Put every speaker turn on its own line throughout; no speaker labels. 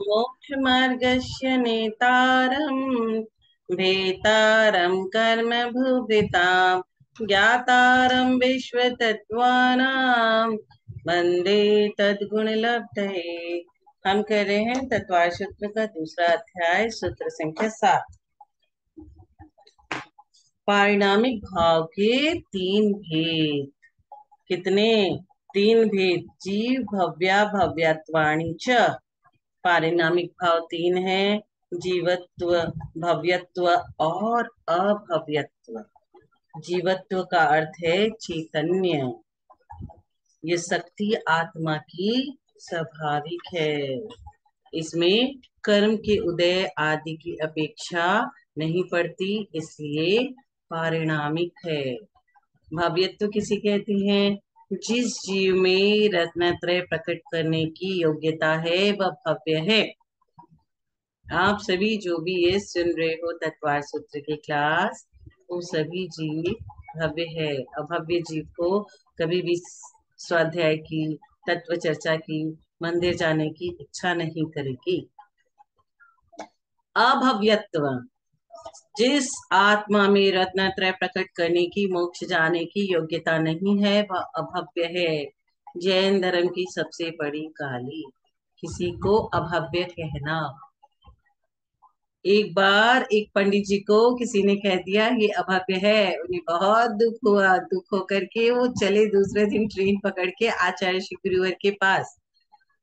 मोक्षमार्गस्य नेतारं भेतारं कर्म भुभृतां ज्ञातारं विश्वतत्त्वानां वन्दे तद्गुणलब्धये। हम कर रहे हैं तत्वार सूत्र का दूसरा अध्याय, सूत्र संख्या 7। पारिणामिक भाव के तीन भेद। कितने? तीन भेद। जीव भव्या भव्यत्वाणि च। पारिणामिक भाव तीन है, जीवत्व, भव्यत्व और अभव्यत्व। जीवत्व का अर्थ है चैतन्य, ये शक्ति आत्मा की स्वाभाविक है। इसमें कर्म के उदय आदि की अपेक्षा नहीं पड़ती, इसलिए पारिणामिक है। भव्यत्व किसे कहते हैं? जिस जीव में रत्नत्रय प्रकट करने की योग्यता है वह भव्य है। आप सभी जो भी ये सुन रहे हो तत्वार सूत्र की क्लास, वो सभी जीव भव्य है। अभव्य जीव को कभी भी स्वाध्याय की, तत्व चर्चा की, मंदिर जाने की इच्छा नहीं करेगी। अभव्यत्व, जिस आत्मा में रत्नत्रय प्रकट करने की, मोक्ष जाने की योग्यता नहीं है, वह अभव्य है। जैन धर्म की सबसे बड़ी गाली किसी को अभव्य कहना। एक बार एक पंडित जी को किसी ने कह दिया ये अभव्य है, उन्हें बहुत दुख हुआ। दुख होकर के वो चले दूसरे दिन ट्रेन पकड़ के आचार्य श्री गुरुवर के पास,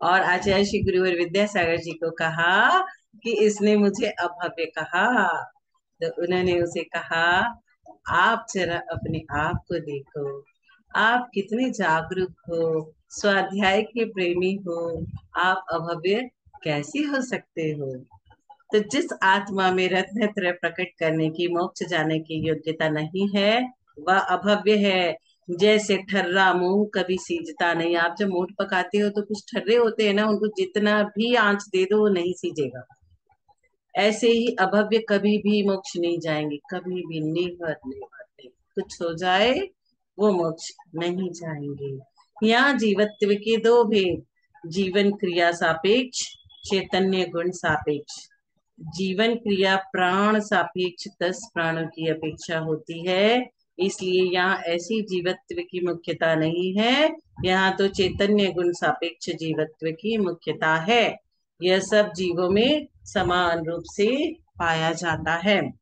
और आचार्य श्री गुरुवर विद्यासागर जी को कहा कि इसने मुझे अभव्य कहा। तो उन्होंने उसे कहा, आप जरा अपने आप को देखो, आप कितने जागरूक हो, स्वाध्याय के प्रेमी हो, आप अभव्य कैसे हो सकते हो? तो जिस आत्मा में रत्नत्रय प्रकट करने की, मोक्ष जाने की योग्यता नहीं है, वह अभव्य है। जैसे ठर्रा मूंग कभी सीजता नहीं। आप जब मोठ पकाते हो तो कुछ ठर्रे होते हैं ना, उनको जितना भी आंच दे दो वो नहीं सीजेगा। ऐसे ही अभव्य कभी भी मोक्ष नहीं जाएंगे, कभी भी। Never never. कुछ हो जाए वो मोक्ष नहीं जाएंगे। यहाँ जीवत्व के दो भेद, जीवन क्रिया सापेक्ष, चैतन्य गुण सापेक्ष। जीवन क्रिया प्राण सापेक्ष 10 प्राणों की अपेक्षा होती है, इसलिए यहाँ ऐसी जीवत्व की मुख्यता नहीं है। यहाँ तो चैतन्य गुण सापेक्ष जीवत्व की मुख्यता है। यह सब जीवों में समान रूप से पाया जाता है।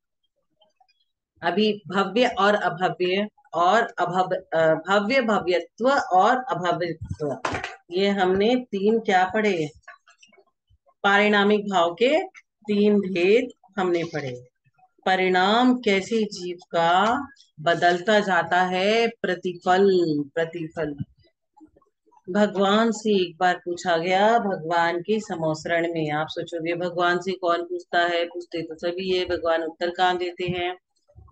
अभी भव्य और अभव्य और भव्य भव्यत्व और अभव्यत्व, ये हमने तीन क्या पढ़े? पारिणामिक भाव के तीन भेद हमने पढ़े। परिणाम कैसे जीव का बदलता जाता है, प्रतिफल। प्रतिफल भगवान से एक बार पूछा गया, भगवान के समोसरण में। आप सोचोगे भगवान से कौन पूछता है? पूछते तो सभी है, भगवान उत्तर कहाँ देते हैं?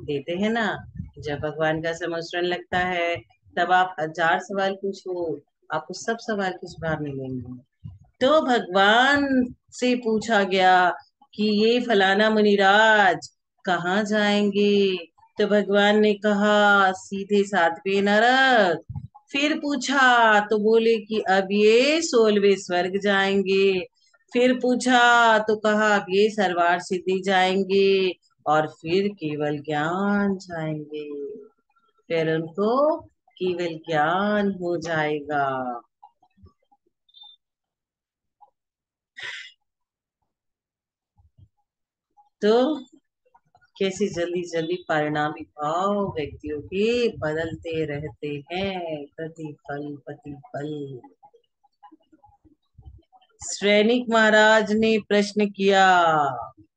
देते हैं ना। जब भगवान का समोसरण लगता है तब आप 1000 सवाल पूछो, आपको सब सवाल के जवाब मिलेंगे। तो भगवान से पूछा गया कि ये फलाना मुनिराज कहाँ जाएंगे? तो भगवान ने कहा सीधे 7वें नरक। फिर पूछा तो बोले कि अब ये 16वें स्वर्ग जाएंगे। फिर पूछा तो कहा अब ये सर्वार सिद्धि जाएंगे, और फिर केवल ज्ञान जाएंगे। फिर उनको केवल ज्ञान हो जाएगा। तो कैसे जल्दी जल्दी परिणामी भाव व्यक्तियों के बदलते रहते हैं, प्रतिफल प्रतिफल। श्रेणिक महाराज ने प्रश्न किया,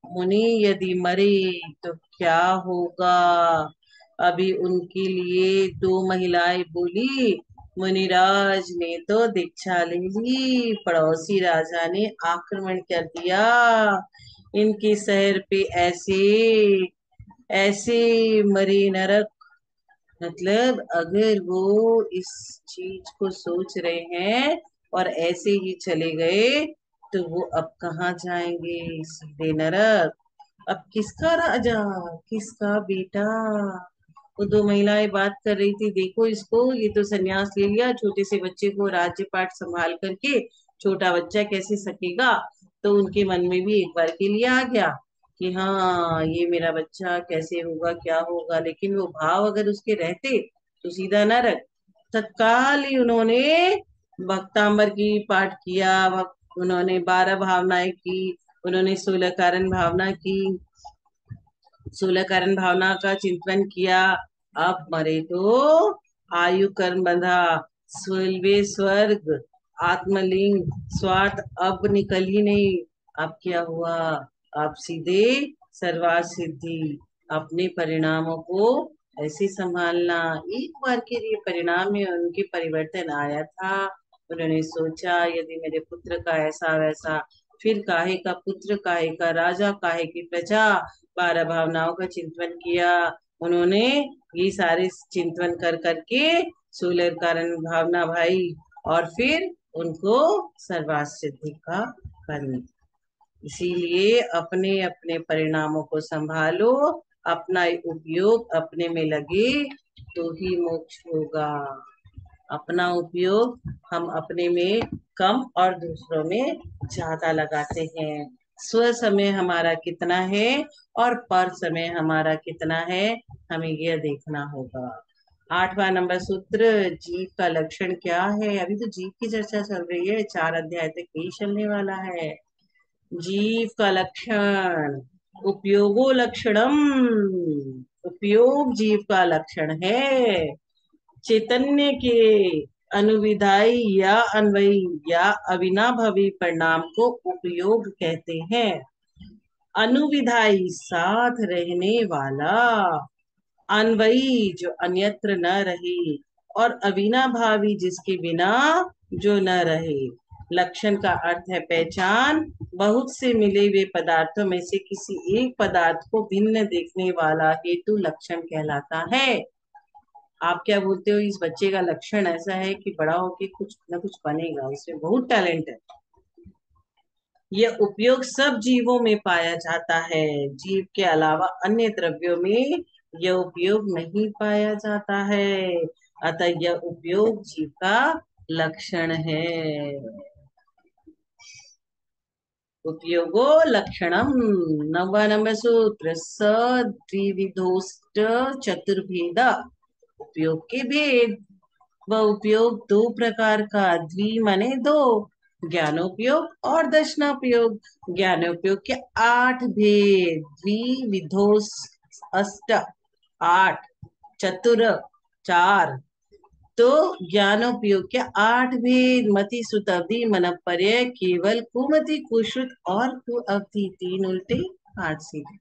मुनि यदि मरे तो क्या होगा? अभी उनके लिए दो महिलाएं बोली, मुनिराज ने तो दीक्षा ले ली, पड़ोसी राजा ने आक्रमण कर दिया, इनके शहर पे ऐसे ऐसे मरे नरक। मतलब अगर वो इस चीज को सोच रहे हैं और ऐसे ही चले गए तो वो अब कहाँ जाएंगे? सीधे नरक। अब किसका राजा, किसका बेटा? वो दो महिलाएं बात कर रही थी, देखो इसको, ये तो सन्यास ले लिया, छोटे से बच्चे को राज्य पाठ संभाल करके छोटा बच्चा कैसे सकेगा। तो उनके मन में भी एक बार के लिए आ गया कि हाँ ये मेरा बच्चा कैसे होगा क्या होगा, लेकिन वो भाव अगर उसके रहते तो सीधा नरक। तत्काल ही उन्होंने भक्तांबर की पाठ किया, उन्होंने 12 भावनाएं की, उन्होंने 16 कारण भावना की, 16 कारण भावना का चिंतन किया। अब मरे तो आयु कर्म बंधा, स्वर्वे स्वर्ग, आत्मलिंग, स्वार्थ अब निकल ही नहीं। अब क्या हुआ, अब सीधे सर्वार्थ सिद्धि। अपने परिणामों को ऐसे संभालना। एक बार के लिए परिणाम में उनके परिवर्तन आया था। उन्होंने सोचा यदि मेरे पुत्र का ऐसा वैसा, फिर काहे का पुत्र, काहे का राजा, काहे की प्रजा, 12 भावनाओं का चिंतन किया उन्होंने। ये सारे चिंतन कर करके 16 कारण भावना भाई, और फिर उनको सर्वार्थ सिद्धि का फल। इसीलिए अपने अपने परिणामों को संभालो, अपना उपयोग अपने में लगे तो ही मोक्ष होगा। अपना उपयोग हम अपने में कम और दूसरों में ज्यादा लगाते हैं। स्व समय हमारा कितना है और पर समय हमारा कितना है, हमें यह देखना होगा। 8वां नंबर सूत्र, जीव का लक्षण क्या है। अभी तो जीव की चर्चा चल रही है, 4 अध्याय तक यही चलने वाला है। जीव का लक्षण, उपयोगो लक्षणम। उपयोग जीव का लक्षण है। चैतन्य के अनुविधायी या अन्वयी या अविनाभवी परिणाम को उपयोग कहते हैं। अनुविधायी साथ रहने वाला, अन्वयी जो अन्यत्र न रहे, और अविनाभावी जिसके बिना जो न रहे। लक्षण का अर्थ है पहचान। बहुत से मिले हुए पदार्थों में से किसी एक पदार्थ को भिन्न देखने वाला हेतु लक्षण कहलाता है। आप क्या बोलते हो, इस बच्चे का लक्षण ऐसा है कि बड़ा होके कुछ न कुछ बनेगा, इसमें बहुत टैलेंट है। यह उपयोग सब जीवों में पाया जाता है। जीव के अलावा अन्य द्रव्यों में यह उपयोग नहीं पाया जाता है। अतः यह उपयोग जीव का लक्षण है। उपयोगो लक्षणम। 9वां नंबर सूत्र, स द्विविधोष्ट चतुर्भेद। उपयोग के भेद। वह उपयोग दो प्रकार का, द्वि माने दो, ज्ञानोपयोग और दर्शनोपयोग। ज्ञानोपयोग के 8 भेद, द्विविधोस अष्ट 8, चतुर 4। तो ज्ञानोपयोग के 8 भेद, मति सुत अवधि मन पर्य केवल कुमति कुश्रुत और कु अवधि, 3 उल्टे 8 सीधे।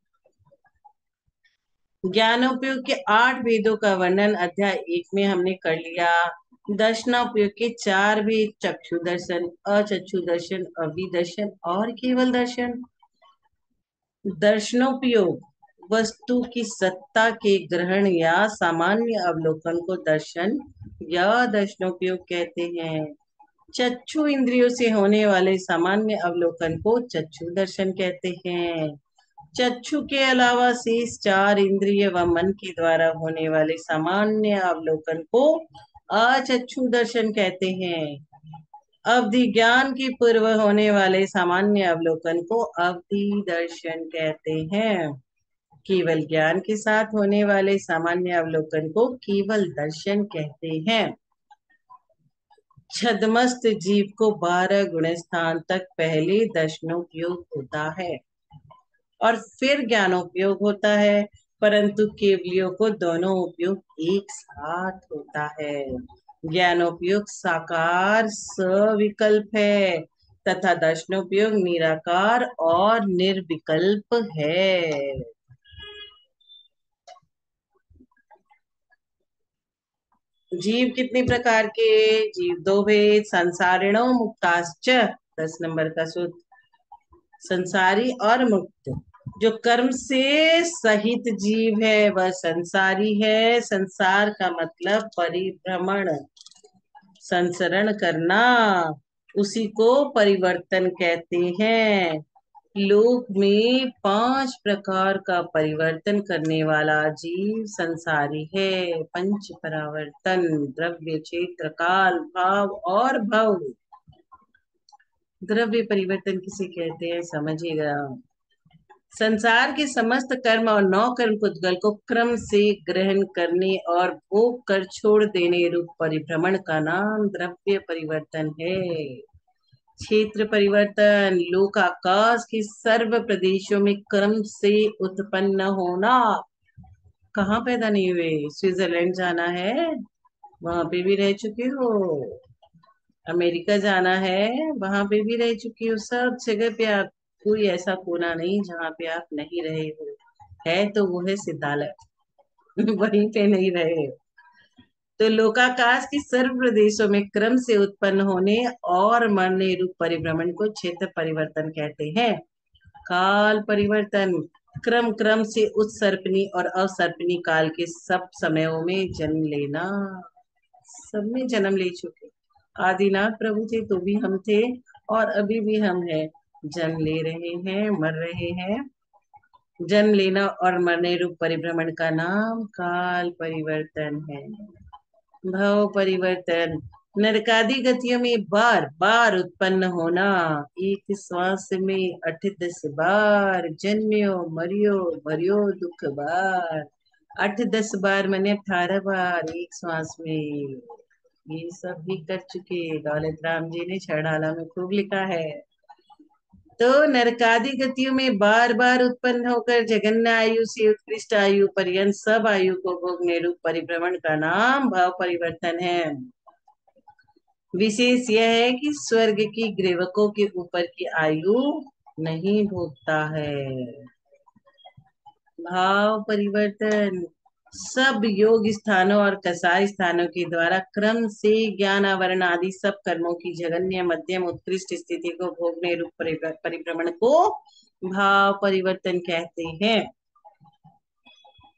ज्ञानोपयोग के 8 भेदों का वर्णन अध्याय 1 में हमने कर लिया। दर्शनोपयोग के 4 भेद, चक्षु दर्शन, अचक्षु दर्शन, अवधि दर्शन और केवल दर्शन। दर्शनोपयोग वस्तु की सत्ता के ग्रहण या सामान्य अवलोकन को दर्शन या दर्शनोपयोग कहते हैं। चक्षु इंद्रियों से होने वाले सामान्य अवलोकन को चक्षु दर्शन कहते हैं। चक्षु के अलावा शेष 4 इंद्रिय व मन के द्वारा होने वाले सामान्य अवलोकन को अचक्षु दर्शन कहते हैं। अवधि ज्ञान के पूर्व होने वाले सामान्य अवलोकन को अवधि दर्शन कहते हैं। केवल ज्ञान के साथ होने वाले सामान्य अवलोकन को केवल दर्शन कहते हैं। छद्मस्त जीव को 12 गुण स्थान तक पहले दर्शनोपयोग होता है और फिर ज्ञानोपयोग होता है, परंतु केवलियों को दोनों उपयोग एक साथ होता है। ज्ञानोपयोग साकार सविकल्प है तथा दर्शनोपयोग निराकार और निर्विकल्प है। जीव कितने प्रकार के, जीव 2 भेद, संसारिणो मुक्ताश्च। 10 नंबर का सूत्र, संसारी और मुक्त। जो कर्म से सहित जीव है वह संसारी है। संसार का मतलब परिभ्रमण, संसरण करना, उसी को परिवर्तन कहते हैं। लोक में 5 प्रकार का परिवर्तन करने वाला जीव संसारी है। पंच परावर्तन, द्रव्य, क्षेत्र, काल, भाव और भव। द्रव्य परिवर्तन किसे कहते हैं समझिएगा। संसार के समस्त कर्म और नौ कर्म पुद्गल को क्रम से ग्रहण करने और भोग कर छोड़ देने रूप परिभ्रमण का नाम द्रव्य परिवर्तन है। क्षेत्र परिवर्तन लोकाकाश के सर्व प्रदेशों में क्रम से उत्पन्न होना। कहाँ पैदा नहीं हुए? स्विट्जरलैंड जाना है, वहां पे भी रह चुके हो। अमेरिका जाना है, वहां पे भी रह चुकी हो। सब जगह पे आप, कोई ऐसा कोना नहीं जहाँ पे आप नहीं रहे हो। है तो वो है सिद्धालय। वहीं पे नहीं रहे। तो लोकाकाश की सर्व प्रदेशों में क्रम से उत्पन्न होने और मरने रूप परिभ्रमण को क्षेत्र परिवर्तन कहते हैं। काल परिवर्तन क्रम क्रम से उत्सर्पणी और अवसर्पणी काल के सब समयों में जन्म लेना। सब में जन्म ले चुके। आदिनाथ प्रभु थे तो भी हम थे, और अभी भी हम हैं। जन्म ले रहे हैं, मर रहे हैं। जन्म लेना और मरने रूप परिभ्रमण का नाम काल परिवर्तन है। भाव परिवर्तन नरकादि गतियों में बार बार उत्पन्न होना। एक श्वास में 8-10 बार जन्मियो मरियो भरियो दुख बार। 8-10 बार मैंने 18 बार एक श्वास में। ये सब भी कर चुके दौलत राम जी ने छड़ाला में खूब लिखा है। तो नरकादि गतियों में बार बार उत्पन्न होकर जघन्य आयु से उत्कृष्ट आयु पर्यंत सब आयु को भोगने रूप परिभ्रमण का नाम भाव परिवर्तन है। विशेष यह है कि स्वर्ग की ग्रीवकों के ऊपर की आयु नहीं भोगता है। भाव परिवर्तन सब योग स्थानों और कसाई स्थानों के द्वारा क्रम से ज्ञान आवरण आदि सब कर्मों की जघन्य मध्यम उत्कृष्ट स्थिति को भोगने रूप परिभ्रमण को भाव परिवर्तन कहते हैं।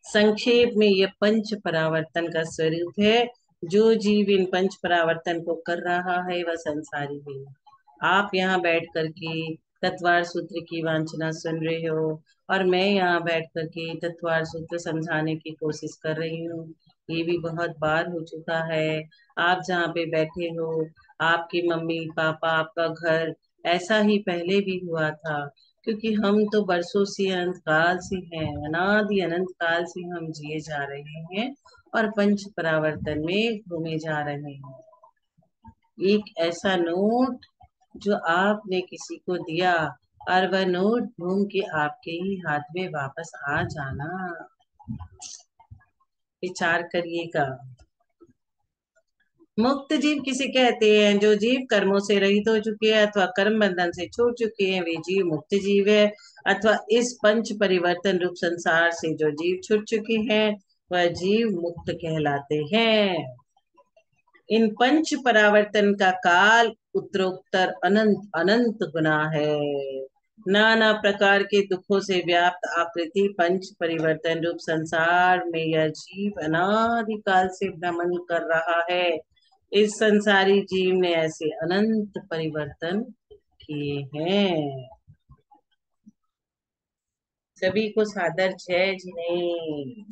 संक्षेप में यह पंच परावर्तन का स्वरूप है। जो जीव इन पंच परावर्तन को कर रहा है वह संसारी है। आप यहाँ बैठ करके तत्वार सूत्र की वांछना सुन रहे हो, और मैं यहाँ बैठ करके तत्वार सूत्र समझाने की कोशिश कर रही हूँ। ये भी बहुत बार हो चुका है। आप जहाँ पे बैठे हो, आपकी मम्मी पापा, आपका घर, ऐसा ही पहले भी हुआ था। क्योंकि हम तो बरसों से, अनंत काल से हैं, अनादि अनंत काल से हम जिए जा रहे हैं और पंच परावर्तन में घूमे जा रहे हैं। एक ऐसा नोट जो आपने किसी को दिया, और वह नोट घूम के आपके ही हाथ में वापस आ जाना। विचार करिएगा। मुक्त जीव किसे कहते हैं? जो जीव कर्मों से रहित हो चुके हैं अथवा कर्म बंधन से छूट चुके हैं, वे जीव मुक्त जीव है। अथवा इस पंच परिवर्तन रूप संसार से जो जीव छूट चुके हैं वह जीव मुक्त कहलाते हैं। इन पंच परावर्तन का काल उत्तरोत्तर अनंत अनंत गुना है। नाना प्रकार के दुखों से व्याप्त आकृति पंच परिवर्तन रूप संसार में यह जीव अनादि काल से भ्रमण कर रहा है। इस संसारी जीव ने ऐसे अनंत परिवर्तन किए हैं। सभी को सादर जय। जी नहीं।